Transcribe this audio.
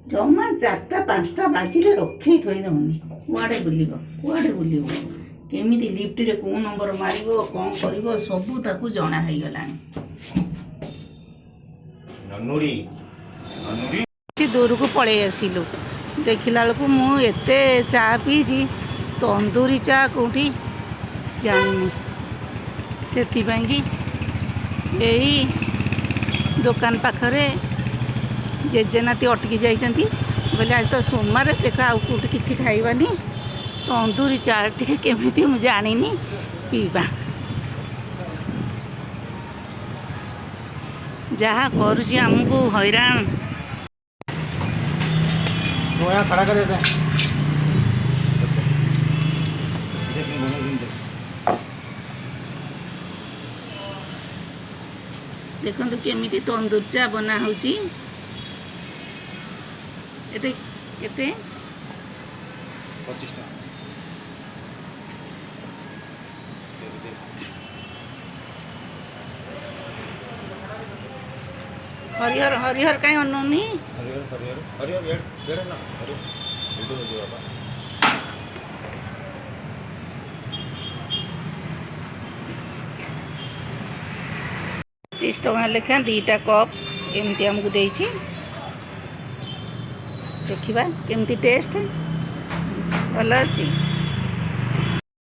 ଜମା 4ଟା 5ଟା ବାଜିଲେ ରଖେଇ ଥୋଇ ଦେଉନି। କୁଆଡ଼େ ବୁଲିବ କେମିତି ଲିଫ୍ଟରେ କେଉଁ ନମ୍ବର ମାରିବ କ'ଣ କରିବ ସବୁ ତାକୁ ଜଣା ହେଇଗଲାଣି। ଦୂରକୁ ପଳେଇ ଆସିଲୁ। ଦେଖିଲା ବେଳକୁ ମୁଁ ଏତେ ଚା ପିଇଛି, ତନ୍ଦୁରୀ ଚା କେଉଁଠି ଜାଣିନି। ସେଥିପାଇଁକି ଏଇ ଦୋକାନ ପାଖରେ ଜେଜେନାତି ଅଟକି ଯାଇଛନ୍ତି। ବୋଲେ ଆଜି ତ ସୋମବାର, ଦେଖ ଆଉ କେଉଁଠି କିଛି ଖାଇବାନି, ତନ୍ଦୁରୀ ଚା ଟିକେ କେମିତି ମୁଁ ଜାଣିନି ପିଇବା। ଯାହା କରୁଛି ଆମକୁ ହଇରାଣ। ଦେଖନ୍ତୁ କେମିତି ତନ୍ଦୁରୀ ଚା ବନା ହେଉଛି। ଏଟା କେତେ? 25 ଟଙ୍କା। ହରିହର କାହିଁ ଅନଉନି? ହରିହର ନା ହରିହର 25 ଟଙ୍କା ଲେଖା 2ଟା କପ୍ ଏମିତି ଆମକୁ ଦେଇଛି। ଦେଖିବା କେମିତି ଟେଷ୍ଟ। ଭଲ ଅଛି।